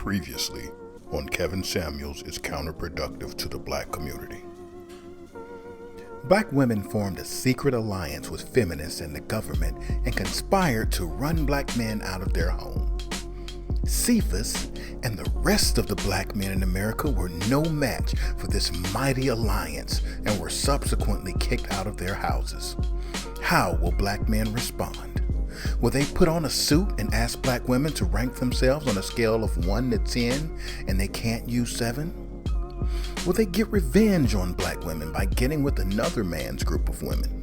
Previously on Kevin Samuels is Counterproductive to the Black Community. Black women formed a secret alliance with feminists and the government and conspired to run black men out of their home. Cephas and the rest of the black men in America were no match for this mighty alliance and were subsequently kicked out of their houses. How will black men respond? Will they put on a suit and ask black women to rank themselves on a scale of 1 to 10 and they can't use 7? Will they get revenge on black women by getting with another man's group of women?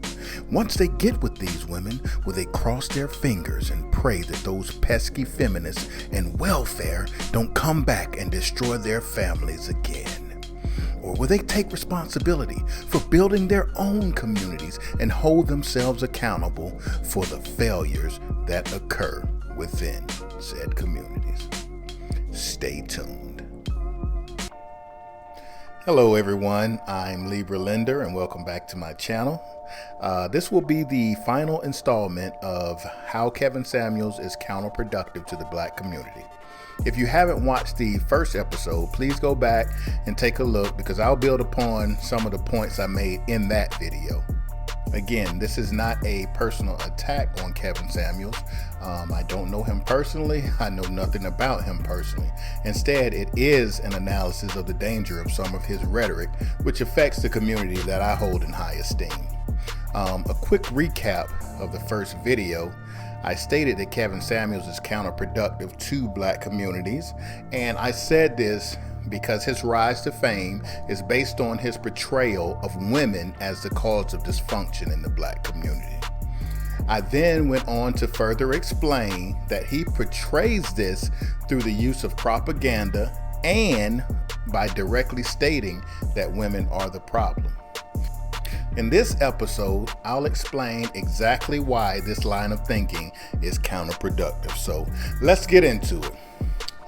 Once they get with these women, will they cross their fingers and pray that those pesky feminists and welfare don't come back and destroy their families again? Or will they take responsibility for building their own communities and hold themselves accountable for the failures that occur within said communities? Stay tuned. Hello everyone, I'm Libra Linder and welcome back to my channel. This will be the final installment of how Kevin Samuels is counterproductive to the black community. If you haven't watched the first episode, please go back and take a look because I'll build upon some of the points I made in that video. Again, this is not a personal attack on Kevin Samuels. I don't know him personally. I know nothing about him personally. Instead, it is an analysis of the danger of some of his rhetoric, which affects the community that I hold in high esteem. A quick recap of the first video. I stated that Kevin Samuels is counterproductive to black communities, and I said this because his rise to fame is based on his portrayal of women as the cause of dysfunction in the black community. I then went on to further explain that he portrays this through the use of propaganda and by directly stating that women are the problem. In this episode, I'll explain exactly why this line of thinking is counterproductive. So let's get into it.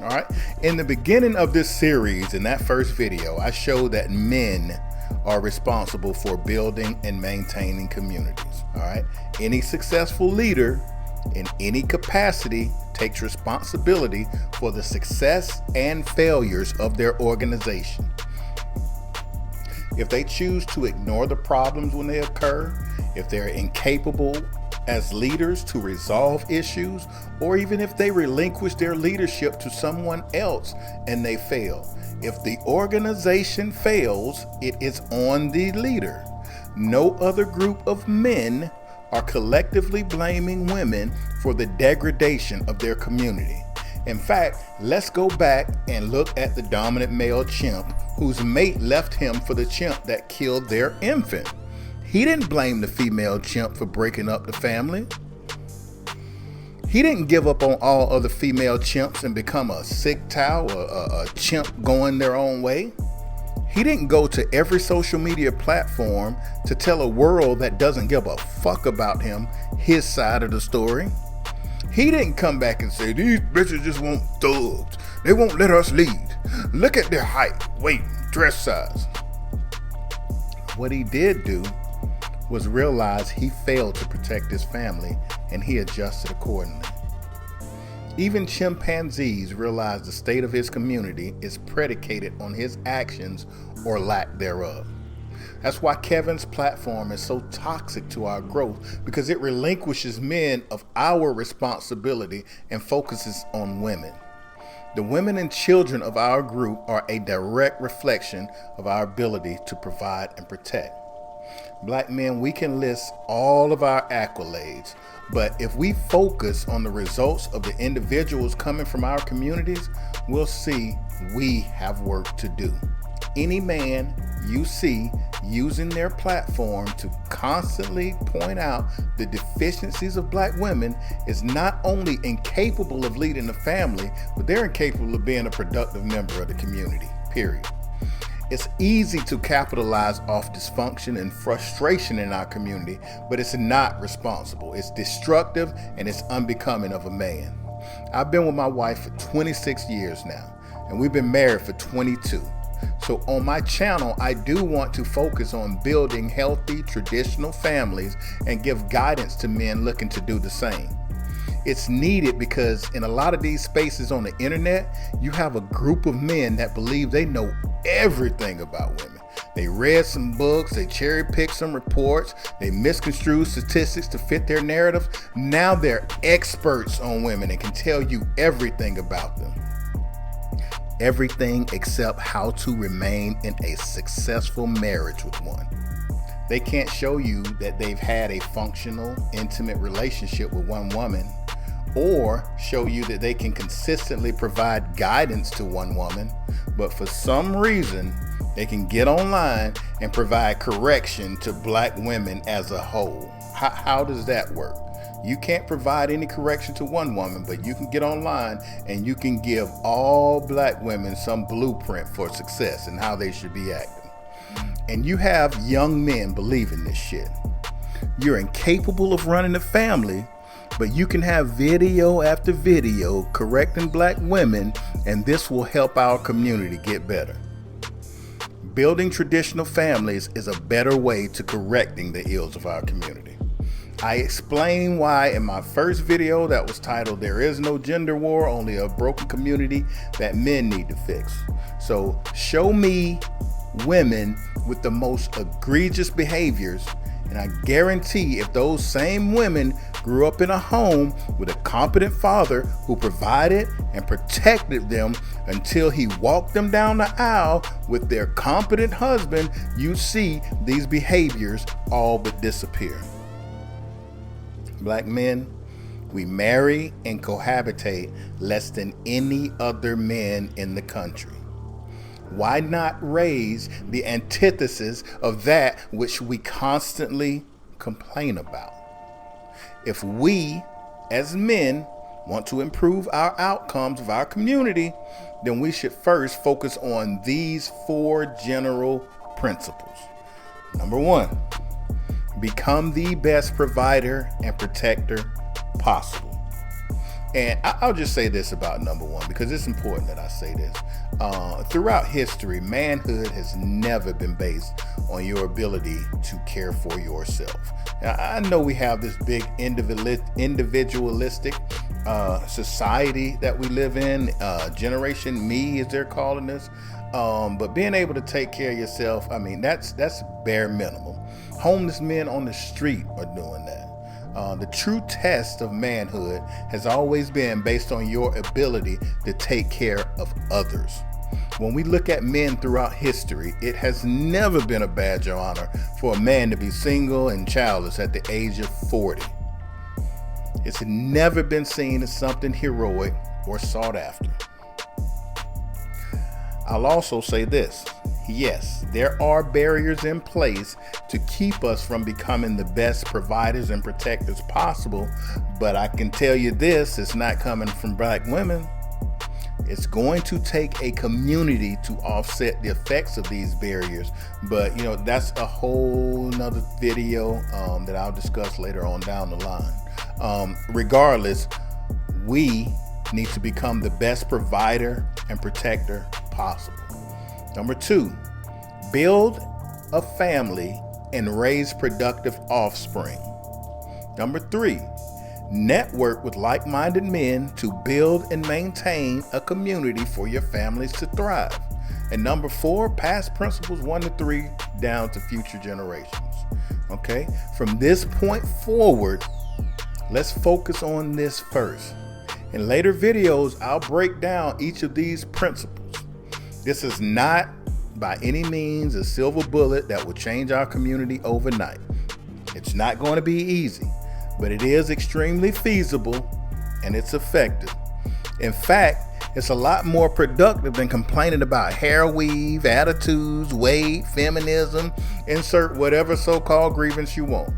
All right. In the beginning of this series, in that first video, I showed that men are responsible for building and maintaining communities. All right. Any successful leader in any capacity takes responsibility for the success and failures of their organization. If they choose to ignore the problems when they occur, if they're incapable as leaders to resolve issues, or even if they relinquish their leadership to someone else and they fail, if the organization fails, it is on the leader. No other group of men are collectively blaming women for the degradation of their community. In fact, let's go back and look at the dominant male chimp whose mate left him for the chimp that killed their infant. He didn't blame the female chimp for breaking up the family. He didn't give up on all other female chimps and become a SIGTOW, a chimp going their own way. He didn't go to every social media platform to tell a world that doesn't give a fuck about him his side of the story. He didn't come back and say, these bitches just want thugs. They won't let us lead. Look at their height, weight, dress size. What he did do was realize he failed to protect his family and he adjusted accordingly. Even chimpanzees realize the state of his community is predicated on his actions or lack thereof. That's why Kevin's platform is so toxic to our growth, because it relinquishes men of our responsibility and focuses on women. The women and children of our group are a direct reflection of our ability to provide and protect. Black men, we can list all of our accolades, but if we focus on the results of the individuals coming from our communities, we'll see we have work to do. Any man you see using their platform to constantly point out the deficiencies of black women is not only incapable of leading a family, but they're incapable of being a productive member of the community, period. It's easy to capitalize off dysfunction and frustration in our community, but it's not responsible. It's destructive and it's unbecoming of a man. I've been with my wife for 26 years now, and we've been married for 22. So on my channel, I do want to focus on building healthy, traditional families and give guidance to men looking to do the same. It's needed because in a lot of these spaces on the internet, you have a group of men that believe they know everything about women. They read some books, they cherry picked some reports, they misconstrued statistics to fit their narratives. Now they're experts on women and can tell you everything about them. Everything except how to remain in a successful marriage with one. They can't show you that they've had a functional, intimate relationship with one woman, or show you that they can consistently provide guidance to one woman, but for some reason, they can get online and provide correction to black women as a whole. How does that work? You can't provide any correction to one woman, but you can get online and you can give all black women some blueprint for success and how they should be acting. And you have young men believing this shit. You're incapable of running a family, but you can have video after video correcting black women, and this will help our community get better. Building traditional families is a better way to correcting the ills of our community. I explain why in my first video that was titled "There is no gender war, only a broken community that men need to fix." So show me women with the most egregious behaviors, and I guarantee if those same women grew up in a home with a competent father who provided and protected them until he walked them down the aisle with their competent husband, you see these behaviors all but disappear. Black men, we marry and cohabitate less than any other men in the country. Why not raise the antithesis of that which we constantly complain about? If we, as men, want to improve our outcomes of our community, then we should first focus on these 4 general principles. Number 1, become the best provider and protector possible. And I'll just say this about number 1 because it's important that I say this. Throughout history, manhood has never been based on your ability to care for yourself. Now, I know we have this big individualistic society that we live in, Generation Me, as they're calling this. But being able to take care of yourself, I mean, that's bare minimum. Homeless men on the street are doing that. The true test of manhood has always been based on your ability to take care of others. When we look at men throughout history, it has never been a badge of honor for a man to be single and childless at the age of 40. It's never been seen as something heroic or sought after. I'll also say this. Yes, there are barriers in place to keep us from becoming the best providers and protectors possible, but I can tell you this, it's not coming from black women. It's going to take a community to offset the effects of these barriers, but that's a whole nother video that I'll discuss later on down the line. Regardless, we need to become the best provider and protector possible. Number 2, build a family and raise productive offspring. Number 3, network with like-minded men to build and maintain a community for your families to thrive. And number 4, pass principles 1 to 3 down to future generations. Okay, from this point forward, let's focus on this first. In later videos, I'll break down each of these principles. This is not by any means a silver bullet that will change our community overnight. It's not going to be easy, but it is extremely feasible and it's effective. In fact, it's a lot more productive than complaining about hair weave, attitudes, weight, feminism, insert whatever so-called grievance you want.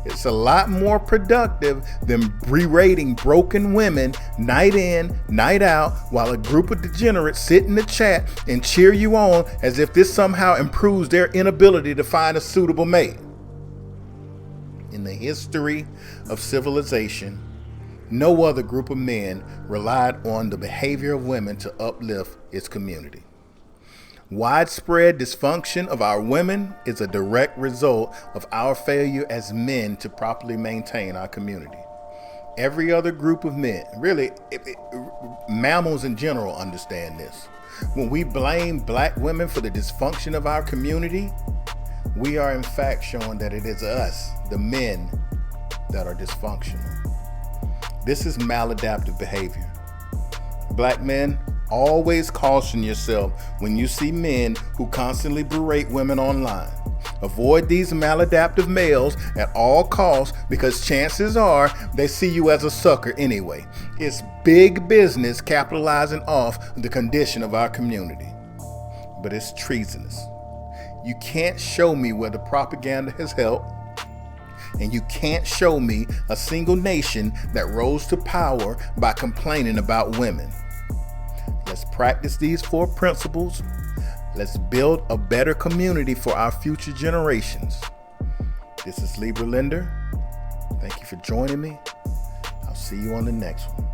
It's a lot more productive than berating broken women night in, night out, while a group of degenerates sit in the chat and cheer you on as if this somehow improves their inability to find a suitable mate. In the history of civilization, no other group of men relied on the behavior of women to uplift its community. Widespread dysfunction of our women is a direct result of our failure as men to properly maintain our community. Every other group of men, really, mammals in general understand this. When we blame black women for the dysfunction of our community, we are in fact showing that it is us, the men, that are dysfunctional. This is maladaptive behavior. Black men, always caution yourself when you see men who constantly berate women online. Avoid these maladaptive males at all costs, because chances are they see you as a sucker anyway. It's big business capitalizing off the condition of our community. But it's treasonous. You can't show me where the propaganda has helped, and you can't show me a single nation that rose to power by complaining about women. Let's practice these 4 principles. Let's build a better community for our future generations. This is Libra Linder. Thank you for joining me. I'll see you on the next one.